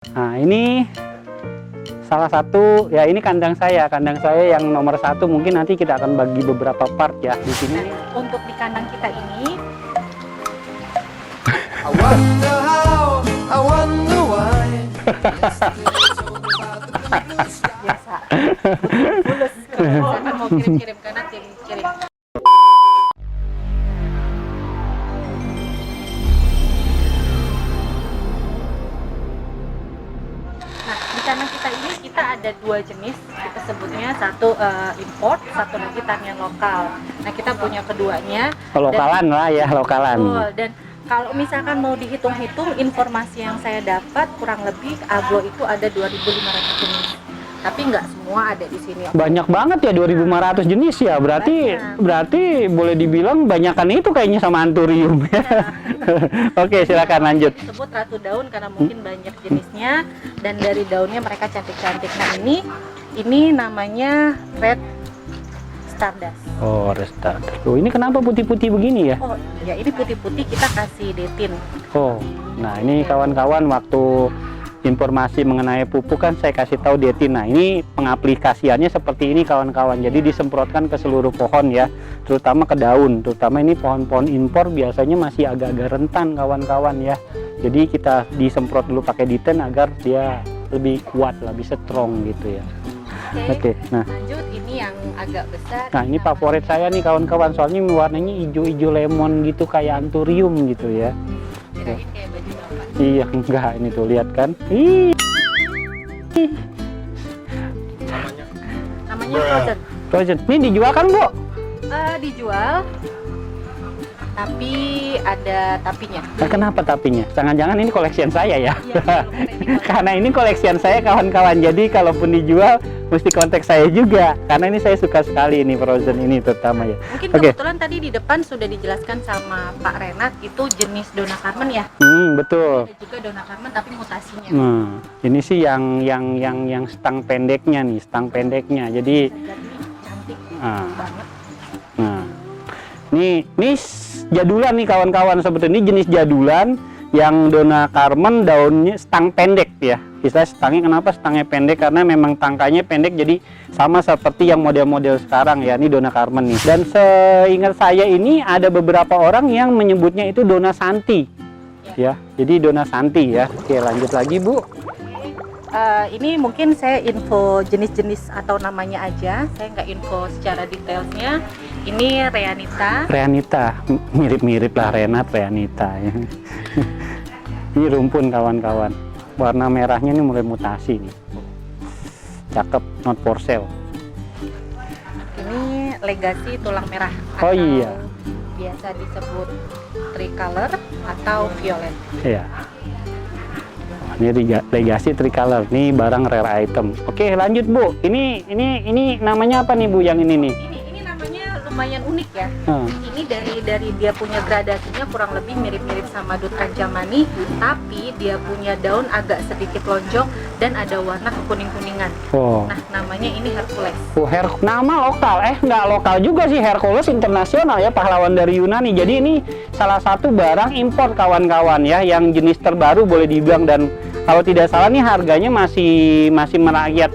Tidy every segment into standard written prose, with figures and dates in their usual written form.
Nah, ini salah satu ya, ini kandang saya yang nomor satu. Mungkin nanti kita akan bagi beberapa part ya di sini. Untuk di kandang kita ini I wonder how, I wonder why. biasa bulus kalau misalkan mau kirim-kirim kanan kirim. Nah, di kandang kita ini kita ada dua jenis, kita sebutnya satu import, satu lagi tanian lokal. Nah, kita punya keduanya. Lokalan lah ya, lokalan. Betul, dan kalau misalkan mau dihitung-hitung, informasi yang saya dapat kurang lebih aglo itu ada 2.500 jenis. Tapi nggak semua ada di sini. Banyak banget ya, 2.500 jenis ya. Berarti boleh dibilang banyakan itu kayaknya sama Anthurium ya. Oke, silakan lanjut. Disebut ratu daun karena mungkin banyak jenisnya dan dari daunnya mereka cantik-cantik. Nah, ini namanya red stardust. Oh, restart. Oh, ini kenapa putih-putih begini ya? Oh, ya ini putih-putih kita kasih detin. Oh, nah ini kawan-kawan waktu informasi mengenai pupuk kan saya kasih tahu detin. Nah, ini pengaplikasiannya seperti ini kawan-kawan. Jadi disemprotkan ke seluruh pohon ya, terutama ke daun. Terutama ini pohon-pohon impor biasanya masih agak-agak rentan kawan-kawan ya. Jadi kita disemprot dulu pakai detin agar dia lebih kuat, lebih strong gitu ya. Oke, nah lanjut ini yang agak besar. Nah, ini favorit saya nih kawan-kawan, soalnya warnanya hijau-hijau lemon gitu kayak Anthurium gitu ya. Kirain kayak baju bapak. Iya, enggak, ini tuh lihat kan. Ih. Namanya frozen. Frozen. Ini dijual kan, Bu? Dijual. Tapi ada tapinya. Nah, kenapa tapinya? Jangan-jangan ini koleksian saya ya? Iya, Karena ini koleksian saya kawan-kawan. Jadi kalaupun dijual mesti kontak saya juga. Karena ini saya suka sekali ini Frozen ini terutama ya. Mungkin Oke. kebetulan tadi di depan sudah dijelaskan sama Pak Renat itu jenis Dona Carmen ya. Betul. Ada juga Dona Carmen tapi mutasinya. Nah, ini sih yang stang pendeknya nih, stang pendeknya. Jadi Cantik banget. banget. Nah, ini jadulan nih kawan-kawan, sebetulnya ini jenis jadulan yang Dona Carmen daunnya stang pendek ya. Kita stangnya, kenapa stangnya pendek? Karena memang tangkainya pendek, jadi sama seperti yang model-model sekarang ya. Ini Dona Carmen nih. Dan seingat saya ini ada beberapa orang yang menyebutnya itu Dona Santi ya. Jadi Dona Santi ya. Oke, lanjut lagi Bu. Ini mungkin saya info jenis-jenis atau namanya aja, saya nggak info secara detailnya. Ini Reanita, mirip-mirip lah Renat, Reanita ya. Ini rumpun kawan-kawan, warna merahnya ini mulai mutasi nih, cakep, not for sale. Ini Legacy tulang merah. Oh iya. Biasa disebut tricolor atau violet. Iya. Ini Legacy Tricolor, nih barang rare item. Oke, lanjut Bu. Ini namanya apa nih Bu yang ini nih? Ini namanya lumayan unik ya. Hmm. Ini dari dia punya gradasinya kurang lebih mirip-mirip sama Dut Kanjamani, tapi dia punya daun agak sedikit lonjong dan ada warna kekuning-kuningan. Oh. Nah, namanya ini Hercules. Oh, nama lokal, nggak lokal juga sih, Hercules internasional ya, pahlawan dari Yunani. Jadi ini salah satu barang impor kawan-kawan ya, yang jenis terbaru boleh dibilang, dan kalau tidak salah nih harganya masih merakyat,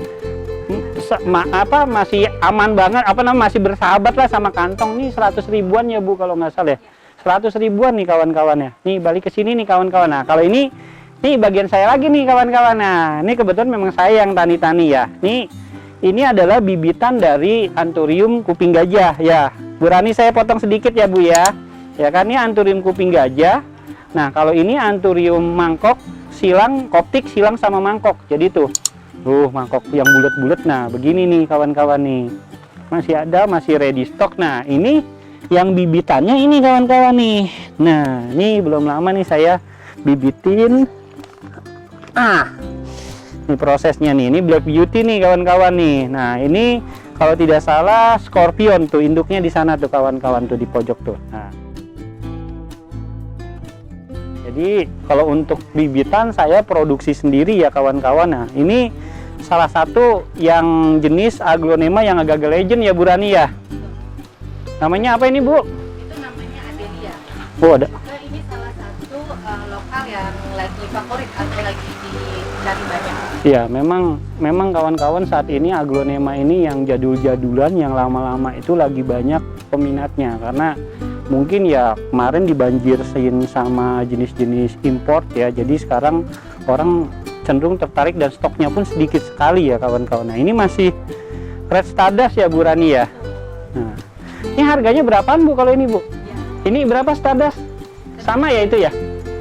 masih aman banget, masih bersahabat lah sama kantong nih. 100 ribuan ya Bu kalau nggak salah ya, 100 ribuan nih kawan-kawan ya. Nih balik ke sini nih kawan-kawan. Nah, kalau ini bagian saya lagi nih kawan-kawan. Nah, ini kebetulan memang saya yang tani-tani ya. Ini adalah bibitan dari Anthurium kuping gajah ya. Bu Rani, saya potong sedikit ya Bu ya. Ya kan, ini Anthurium kuping gajah. Nah, kalau ini Anthurium mangkok, silang, koptik, silang sama mangkok. Jadi tuh, mangkok yang bulat-bulat. Nah, begini nih kawan-kawan nih. Masih ada, masih ready stock. Nah, ini yang bibitannya ini kawan-kawan nih. Nah, ini belum lama nih saya bibitin. Ini prosesnya nih, ini Black Beauty nih kawan-kawan nih. Nah, ini kalau tidak salah Scorpion tuh induknya di sana tuh kawan-kawan tuh di pojok tuh. Nah, jadi kalau untuk bibitan saya produksi sendiri ya kawan-kawan. Nah, ini salah satu yang jenis aglonema yang agak legend ya Bu Rani ya. Namanya apa ini Bu? Itu namanya Adelia. Oh, ada. Ini salah satu lokal yang lagi favorit atau lagi dicari banyak. Iya, memang kawan-kawan saat ini aglonema ini yang jadul-jadulan, yang lama-lama itu lagi banyak peminatnya karena mungkin ya kemarin dibanjirin sama jenis-jenis import ya. Jadi sekarang orang cenderung tertarik dan stoknya pun sedikit sekali ya kawan-kawan. Nah, ini masih Red Stardust ya Bu Rani ya. Nah, ini harganya berapaan Bu kalau ini Bu? Ya. Ini berapa Stardust? Sama ya itu ya?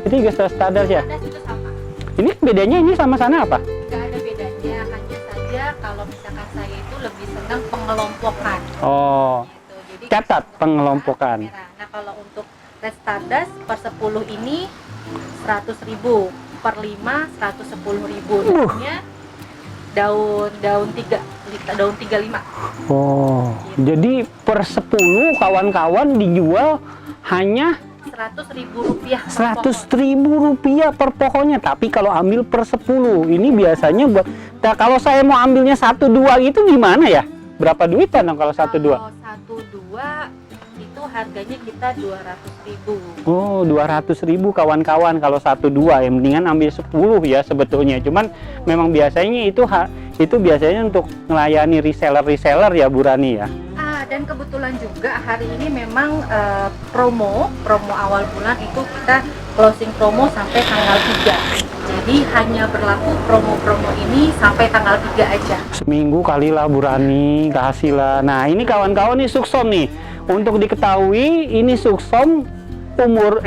Itu juga Stardust ya? Stardust itu sama. Ini bedanya ini sama sana apa? Nggak ada bedanya, hanya saja kalau misalkan saya itu lebih senang pengelompokan. Oh, Gitu. Jadi catat pengelompokan. merah. Nah, kalau untuk Red Stardust per 10 ini 100.000, per 5 110.000. Namanya daun 35. Oh, jadi per 10 kawan-kawan dijual hanya 100.000 rupiah. 100.000 rupiah per pohonnya. Tapi kalau ambil per 10 ini biasanya buat, nah, kalau saya mau ambilnya 1-2 itu gimana ya? Berapa duitan dong kalau 1-2? Kalau 1-2 itu harganya kita 200.000. Oh, 200.000 kawan-kawan kalau 1-2. Yang mendingan ambil 10 ya sebetulnya. Cuman memang biasanya itu biasanya untuk melayani reseller ya Bu Rani ya. Dan kebetulan juga hari ini memang promo awal bulan itu kita closing promo sampai tanggal 3. Jadi hanya berlaku promo-promo ini sampai tanggal 3 aja. Seminggu kali lah Bu Rani, kasih lah. Nah, ini kawan-kawan nih suksom nih. Untuk diketahui ini suksom umur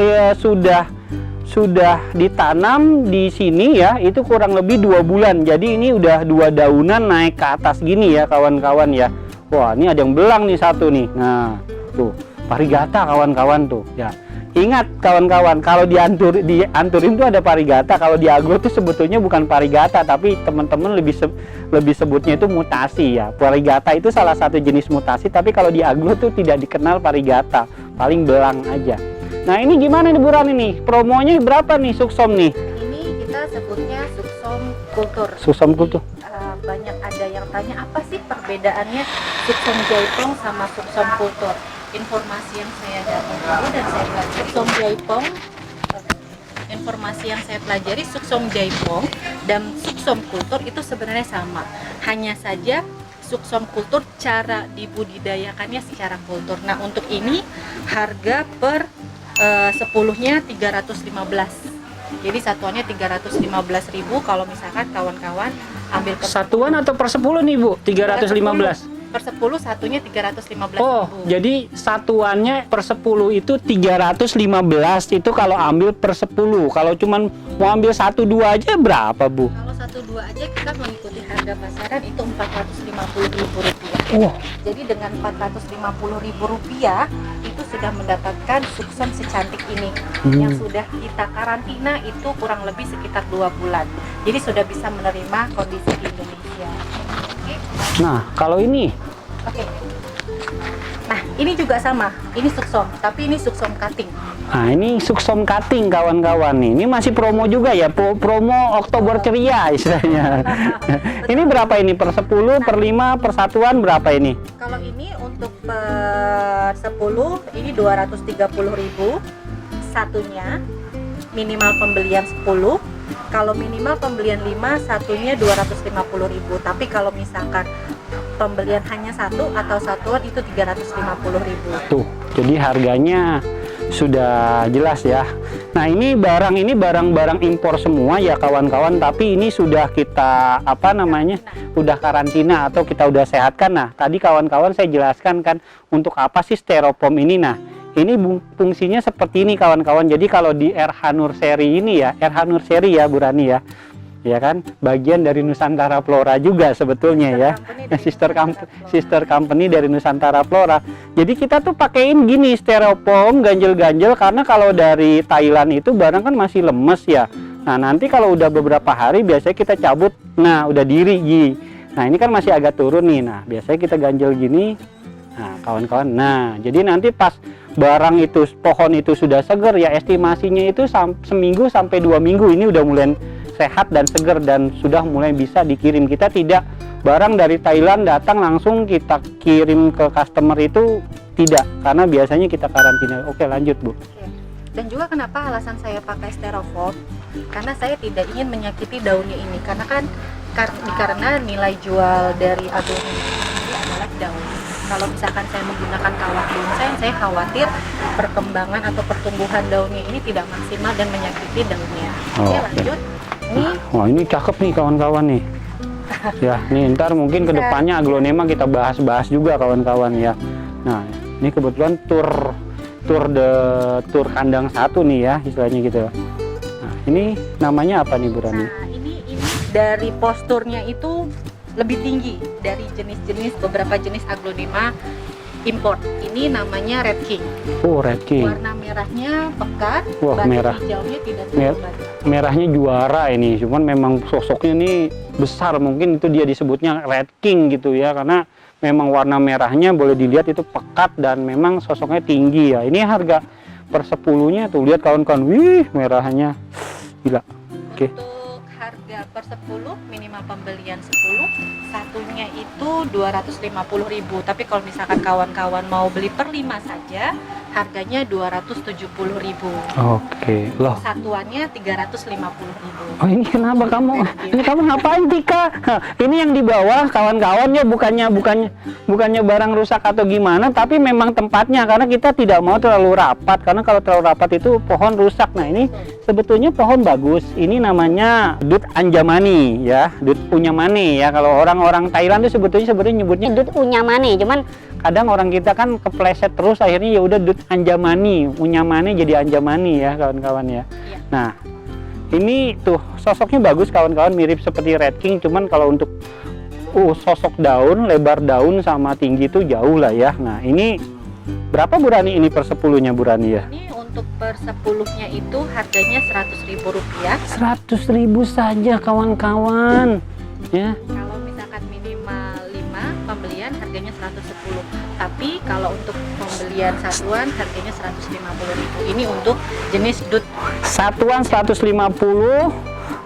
sudah ditanam di sini ya, itu kurang lebih 2 bulan. Jadi ini udah 2 daunan naik ke atas gini ya kawan-kawan ya. Wah, ini ada yang belang nih satu nih. Nah, tuh parigata kawan-kawan tuh ya. Ingat kawan-kawan, kalau dianturin tuh ada parigata. Kalau di agro tuh sebetulnya bukan parigata, tapi teman-teman lebih sebutnya itu mutasi ya. Parigata itu salah satu jenis mutasi, tapi kalau di agro tuh tidak dikenal parigata, paling belang aja. Nah, ini gimana nih Bu Rani nih? Promonya berapa nih suksom nih? Ini kita sebutnya suksom kultur. Suksom kultur. Banyak ada yang tanya apa sih perbedaannya suksom jaipong sama suksom kultur. Informasi yang saya dapat dan saya pelajari suksom jaipong, informasi yang saya pelajari suksom jaipong dan suksom kultur itu sebenarnya sama. Hanya saja suksom kultur cara dibudidayakannya secara kultur. Nah, untuk ini harga per 10-nya 315. Jadi satuannya 315.000 kalau misalkan kawan-kawan ambil per Satuan atau per 10 nih Bu? 315. per 10 satunya 315.000. Oh, jadi satuannya per 10 itu 315 itu kalau ambil per 10. Kalau cuman mau ambil 1-2 aja berapa Bu? Kalau 1-2 aja kita mengikuti harga pasaran itu 450.000 rupiah. Jadi dengan 450.000 rupiah itu sudah mendapatkan suksom secantik ini yang sudah kita karantina itu kurang lebih sekitar 2 bulan. Jadi sudah bisa menerima kondisi di Indonesia. Oke. Nah, kalau ini Oke. Nah, ini juga sama. Ini suksom, tapi ini suksom cutting. Nah, ini suksom cutting kawan-kawan nih. Ini masih promo juga ya, promo Oktober ceria istilahnya. Ini berapa ini? Per 10, per 5, per satuan berapa ini? Kalau ini untuk per 10 ini 230.000 satunya. Minimal pembelian 10. Kalau minimal pembelian 5 satunya 250.000. Tapi kalau misalkan pembelian hanya 1 atau satuan itu 350.000. Tuh, jadi harganya sudah jelas ya. Nah, ini barang-barang impor semua ya kawan-kawan, tapi ini sudah kita udah karantina atau kita udah sehatkan. Nah, tadi kawan-kawan saya jelaskan kan untuk apa sih styrofoam ini. Nah, ini fungsinya seperti ini kawan-kawan. Jadi kalau di RH Nur Seri ini ya, RH Nur Seri ya Bu Rani ya. Ya kan, bagian dari Nusantara Flora juga sebetulnya ya, sister company dari Nusantara Flora. Jadi kita tuh pakein gini styrofoam ganjel-ganjel karena kalau dari Thailand itu barang kan masih lemes ya. Nah, nanti kalau udah beberapa hari biasanya kita cabut, nah udah diri Gi. Nah, ini kan masih agak turun nih. Nah, biasanya kita ganjel gini. Nah, kawan-kawan. Nah, jadi nanti pas barang itu, pohon itu sudah seger ya, estimasinya itu seminggu sampai 2 minggu ini udah mulai sehat dan seger dan sudah mulai bisa dikirim. Kita tidak barang dari Thailand datang langsung kita kirim ke customer itu tidak, karena biasanya kita karantina. Oke, lanjut Bu. Dan juga kenapa alasan saya pakai styrofoam karena saya tidak ingin menyakiti daunnya ini, karena kan karena nilai jual dari aglonema ini adalah daun. Kalau misalkan saya menggunakan kawat bonsai, saya khawatir perkembangan atau pertumbuhan daunnya ini tidak maksimal dan menyakiti daunnya. Oh, Oke, lanjut. Ini Wah, ini cakep nih kawan-kawan nih. Ya, nih ntar mungkin Bisa. kedepannya aglonema kita bahas-bahas juga kawan-kawan ya. Nah, ini kebetulan tur kandang satu nih ya, istilahnya gitu. Nah, ini namanya apa nih Bu Rani? Nah, ini dari posturnya itu lebih tinggi dari jenis-jenis beberapa jenis aglonema import. Ini namanya Red King. Oh, Red King. Warna merahnya pekat, Wah, batik merah. hijaunya tidak Mer- terlalu banyak. Merahnya juara ini, cuman memang sosoknya ini besar, mungkin itu dia disebutnya Red King gitu ya, karena memang warna merahnya boleh dilihat itu pekat dan memang sosoknya tinggi ya. Ini harga per 10-nya tuh, lihat kawan-kawan, wih merahnya gila. Oke. Untuk harga per 10 minimal pembelian 10, satunya itu 250.000. Tapi kalau misalkan kawan-kawan mau beli per 5 saja, harganya 270.000. Oke, loh. Satuannya 350.000. Oh, ini kenapa kamu? Ini kamu ngapain Tika? Hah, ini yang di bawah kawan-kawan ya, bukannya barang rusak atau gimana, tapi memang tempatnya, karena kita tidak mau terlalu rapat, karena kalau terlalu rapat itu pohon rusak. Nah, ini sebetulnya pohon bagus. Ini namanya Dut Anjamani ya, Dut Unyamane ya. Kalau orang-orang Thailand itu sebetulnya nyebutnya Dut Unyamane, cuman kadang orang kita kan kepleset terus, akhirnya ya udah Dut Anjamani, Unyamane jadi Anjamani ya kawan-kawan ya. Iya. Nah, ini tuh sosoknya bagus kawan-kawan, mirip seperti Red King, cuman kalau untuk sosok daun, lebar daun sama tinggi itu jauh lah ya. Nah, ini berapa Bu Rani ini per 10-nya Bu Rani ya? Ini untuk per 10-nya itu harganya Rp100.000. 100.000 saja kawan-kawan ya. Kalau misalkan minimal 5 pembelian harganya 110. Tapi kalau untuk pembelian satuan harganya 150.000. Ini untuk jenis Dut. Satuan 150,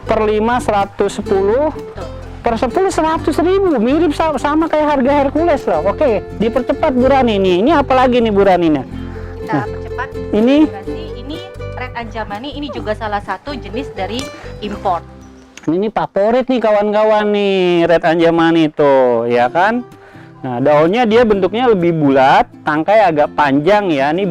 per 5 110, Betul. per 10 100.000, mirip sama kayak harga Hercules lah. Oke, dipercepat Bu Rani nih. Ini apa lagi nih Bu Rani nih? Kita percepat. Ini Ini Red Anjamani, ini juga salah satu jenis dari import. Ini favorit nih kawan-kawan nih, Red Anjamani tuh, ya kan? Nah, daunnya dia bentuknya lebih bulat, tangkai agak panjang ya. Ini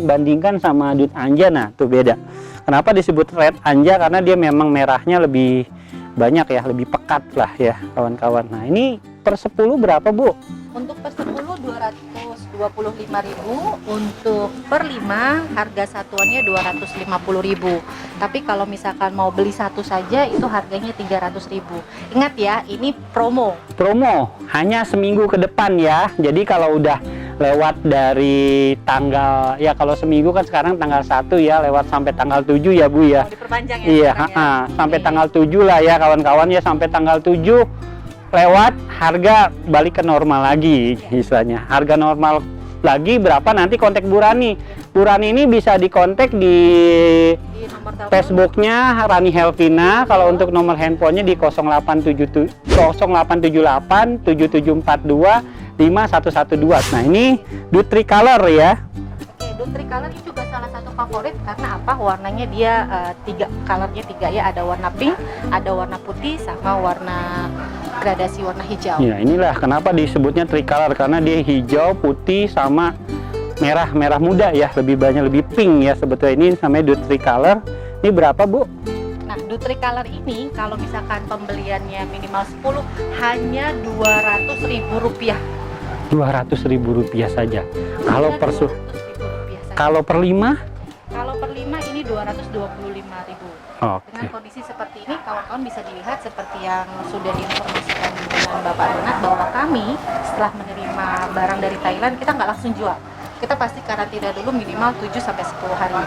bandingkan sama Dut Anja, nah tuh beda. Kenapa disebut Red Anja? Karena dia memang merahnya lebih banyak ya, lebih pekat lah ya kawan-kawan. Nah, ini per 10 berapa Bu? Untuk per 10 225.000, untuk per 5 harga satuannya 250.000. Tapi kalau misalkan mau beli satu saja itu harganya 300.000. Ingat ya, ini promo. Promo hanya seminggu ke depan ya. Jadi kalau udah lewat dari tanggal, ya kalau seminggu kan sekarang tanggal 1 ya, lewat sampai tanggal 7 ya Bu ya. Mau diperpanjang ya? Iya, sekarang ya? sampai Oke. tanggal 7 lah ya kawan-kawan ya, sampai tanggal 7 lewat, harga balik ke normal lagi istilahnya. Harga normal lagi berapa nanti kontak Bu Rani. Bu Rani ini bisa dikontak di Di nomor telepon Facebooknya Rani Helvina. Kalau untuk nomor handphonenya di 0878 7742 5112. Nah, ini Dut Tricolor ya. Oke, Dut Tricolor ini juga salah satu favorit karena apa? Warnanya dia colornya tiga ya, ada warna pink, ada warna putih, sama warna gradasi warna hijau. Ya, inilah kenapa disebutnya Tricolor, karena dia hijau, putih sama merah muda ya, lebih pink ya sebetulnya. Ini namanya Dut Tricolor. Ini berapa Bu? Nah, Dut Tricolor ini kalau misalkan pembeliannya minimal 10 hanya Rp200.000. Rp200.000 saja. Kalau per Rp200.000 saja. kalau per 5? Kalau per 5 ini Rp225.000. Oke. Dengan kondisi seperti ini, kawan-kawan bisa dilihat seperti yang sudah diinformasikan dengan Bapak Donat, bahwa kami setelah menerima barang dari Thailand, kita nggak langsung jual. Kita pasti karantina dulu minimal 7-10 hari.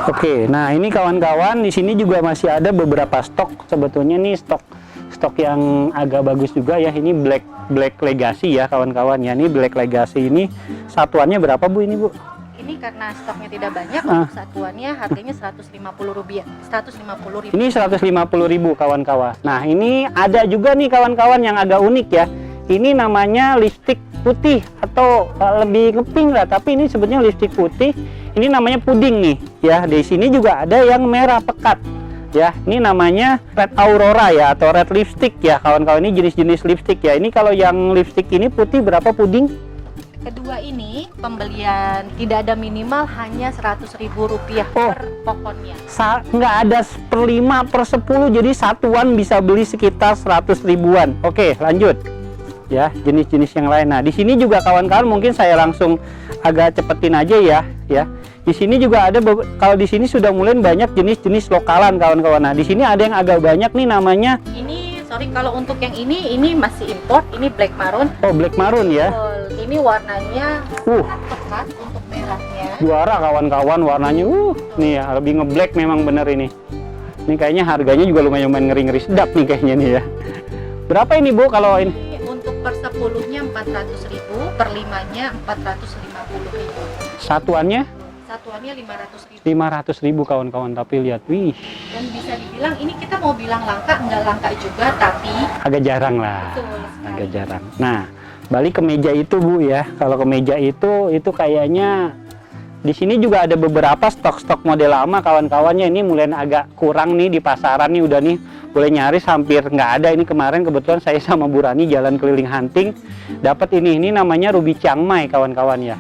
Oke, nah ini kawan-kawan, di sini juga masih ada beberapa stok. Sebetulnya nih stok yang agak bagus juga ya. Ini Black Legacy ya kawan-kawan ya. Ini Black Legacy ini satuannya berapa Bu ini Bu? Ini karena stoknya tidak banyak, untuk satuannya harganya Rp150.000. Rp150.000. Ini 150.000 kawan-kawan. Nah, ini ada juga nih kawan-kawan yang agak unik ya. Ini namanya lipstick putih atau lebih ngepink lah, tapi ini sebetulnya lipstick putih. Ini namanya puding nih ya. Di sini juga ada yang merah pekat ya. Ini namanya red aurora ya, atau red lipstick ya kawan-kawan. Ini jenis-jenis lipstick ya. Ini kalau yang lipstick ini putih berapa puding? Kedua ini pembelian tidak ada minimal, hanya Rp100.000 per pohonnya. Nggak ada per 5 per 10, jadi satuan bisa beli sekitar 100 ribuan. Oke, lanjut ya, jenis-jenis yang lain. Nah, di sini juga kawan-kawan mungkin saya langsung agak cepetin aja ya. Di sini juga ada, kalau di sini sudah mulai banyak jenis-jenis lokalan kawan-kawan. Nah, di sini ada yang agak banyak nih namanya. Ini sorry, kalau untuk yang ini masih import. Ini black maroon. Oh, black maroon ya. Ini warnanya pekat untuk merahnya. Juara kawan-kawan warnanya. Nih ya, lebih ngeblack memang bener ini. Ini kayaknya harganya juga lumayan ngeri-ngeri sedap nih kayaknya nih ya. Berapa ini Bu kalau ini? Untuk per 10-nya 400.000, per 5-nya 450.000. Satuannya? Satuannya 500.000. 500.000 kawan-kawan, tapi lihat, wih. Dan bisa dibilang ini kita mau bilang langka, nggak langka juga, tapi agak jarang lah. betul sekali. Agak jarang. Nah, balik ke meja itu Bu ya. Kalau ke meja itu kayaknya di sini juga ada beberapa stok-stok model lama kawan-kawannya. Ini mulai agak kurang nih di pasaran nih, udah nih boleh nyaris hampir nggak ada. Ini kemarin kebetulan saya sama Bu Rani jalan keliling hunting dapat ini namanya ruby Chiang Mai kawan-kawan ya.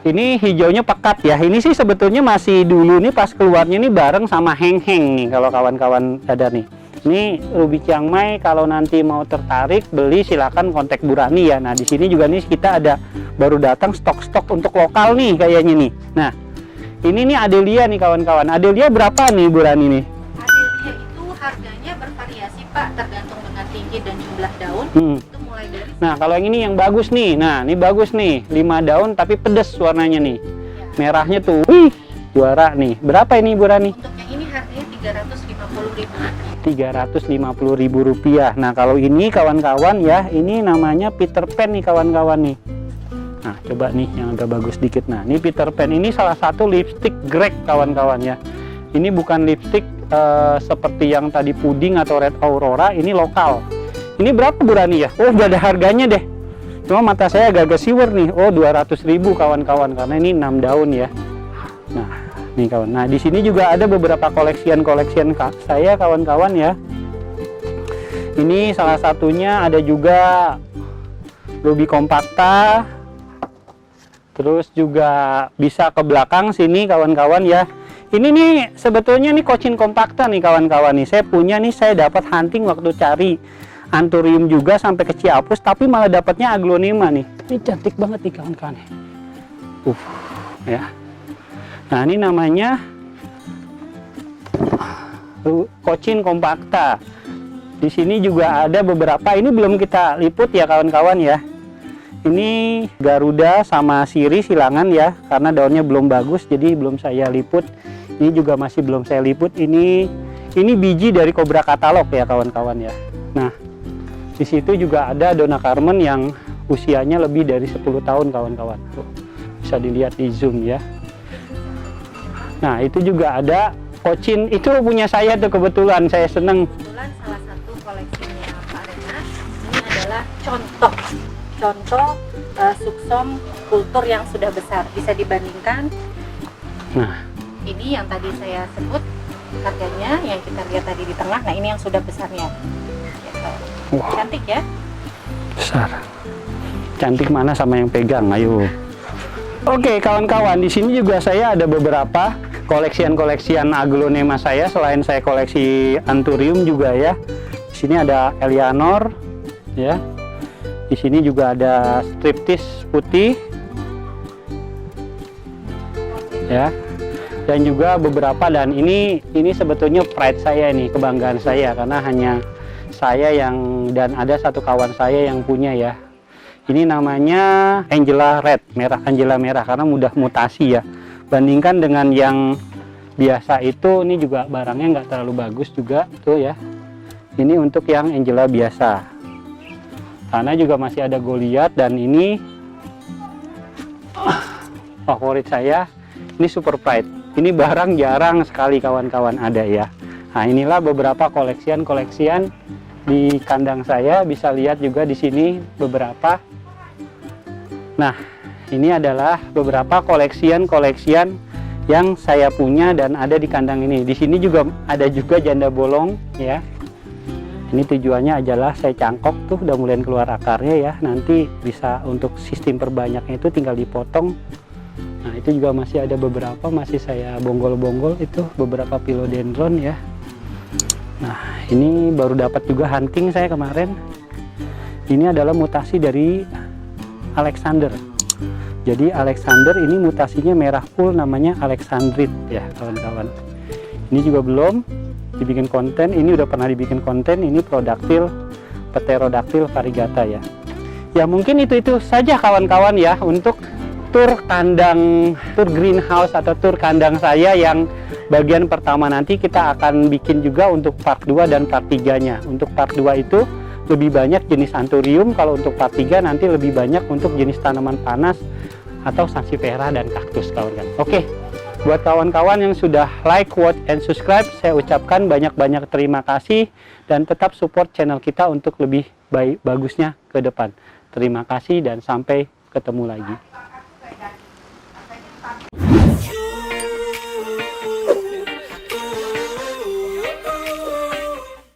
Ini hijaunya pekat ya. Ini sih sebetulnya masih dulu nih pas keluarnya nih bareng sama heng-heng nih kalau kawan-kawan ada nih. Ini ruby Chiang Mai, kalau nanti mau tertarik beli silakan kontak Bu Rani ya. Nah, di sini juga nih kita ada baru datang stok-stok untuk lokal nih kayaknya nih. Nah, ini nih Adelia nih kawan-kawan. Adelia berapa nih Bu Rani nih? Adelia itu harganya bervariasi Pak, tergantung dengan tinggi dan jumlah daun. Itu mulai dari. Nah, kalau yang ini yang bagus nih. Nah, ini bagus nih. 5 daun tapi pedes warnanya nih. Merahnya tuh. Wih, juara nih. Berapa ini Bu Rani? Untuk yang ini harganya Rp350.000. Rp350.000. Nah, kalau ini kawan-kawan ya, ini namanya Peter Pan nih kawan-kawan nih. Nah, coba nih yang agak bagus dikit. Nah, ini Peter Pan ini salah satu lipstick Greg kawan-kawan ya. Ini bukan lipstick seperti yang tadi puding atau red aurora, ini lokal. Ini berapa Bu Rani ya? Oh, udah ada harganya deh. Cuma mata saya agak-agak siwer nih. Oh, 200.000 kawan-kawan karena ini 6 daun ya. Nah, nih kawan. Nah, di sini juga ada beberapa koleksian saya kawan-kawan ya. Ini salah satunya ada juga ruby compacta. Terus juga bisa ke belakang sini kawan-kawan ya. Ini nih sebetulnya nih Cochin compacta nih kawan-kawan nih. Saya punya nih, saya dapat hunting waktu cari Anthurium juga sampai ke Ciapus, tapi malah dapatnya Aglonema nih. Ini cantik banget nih kawan-kawan. Ya. Nah, ini namanya Cochin compacta. Di sini juga ada beberapa, ini belum kita liput ya kawan-kawan ya. Ini Garuda sama Siri silangan ya, karena daunnya belum bagus jadi belum saya liput. Ini juga masih belum saya liput. Ini biji dari Cobra katalog ya kawan-kawan ya. Nah, di situ juga ada Donna Carmen yang usianya lebih dari 10 tahun kawan-kawan. Bisa dilihat di zoom ya. Nah, itu juga ada Cochin, itu punya saya tuh kebetulan, saya seneng. Kebetulan salah satu koleksinya Pak Renat ini adalah contoh suksom kultur yang sudah besar, bisa dibandingkan. Nah, ini yang tadi saya sebut harganya, yang kita lihat tadi di tengah. Nah, ini yang sudah besarnya. Gitu. Wow. Cantik ya? Besar. Cantik mana sama yang pegang? Ayo. Oke, kawan-kawan, di sini juga saya ada beberapa koleksian aglonema saya. Selain saya koleksi Anthurium juga ya. Di sini ada Eleanor ya. Di sini juga ada Striptease putih ya. Dan juga beberapa, dan ini sebetulnya pride saya nih, kebanggaan saya karena hanya saya yang, dan ada satu kawan saya yang punya ya. Ini namanya Angela Red, Angela merah karena mudah mutasi ya. Bandingkan dengan yang biasa itu, ini juga barangnya nggak terlalu bagus juga tuh ya. Ini untuk yang Angela biasa. Karena juga masih ada Goliath, dan ini favorit saya, ini Super Pride. Ini barang jarang sekali kawan-kawan ada ya. Nah, inilah beberapa koleksian di kandang saya, bisa lihat juga di sini beberapa. Nah, ini adalah beberapa koleksian yang saya punya dan ada di kandang ini. Di sini juga ada juga janda bolong ya. Ini tujuannya adalah saya cangkok tuh udah mulai keluar akarnya ya. Nanti bisa untuk sistem perbanyaknya itu tinggal dipotong. Nah, itu juga masih ada beberapa masih saya bonggol-bonggol itu beberapa philodendron ya. Nah, ini baru dapat juga hunting saya kemarin. Ini adalah mutasi dari Alexander. Jadi Alexander ini mutasinya merah full, namanya Alexandrite ya kawan-kawan. Ini juga belum dibikin konten, ini udah pernah dibikin konten. Ini Pterodactyl variegata ya. Ya mungkin itu saja kawan-kawan ya untuk tur greenhouse atau tur kandang saya yang bagian pertama. Nanti kita akan bikin juga untuk part 2 dan part 3 nya. Untuk part 2 itu lebih banyak jenis anthurium, kalau untuk part 3 nanti lebih banyak untuk jenis tanaman panas atau sansevieria dan kaktus kawan-kawan. Oke, buat kawan-kawan yang sudah like, watch, and subscribe, saya ucapkan banyak-banyak terima kasih dan tetap support channel kita untuk lebih bagusnya ke depan. Terima kasih dan sampai ketemu lagi.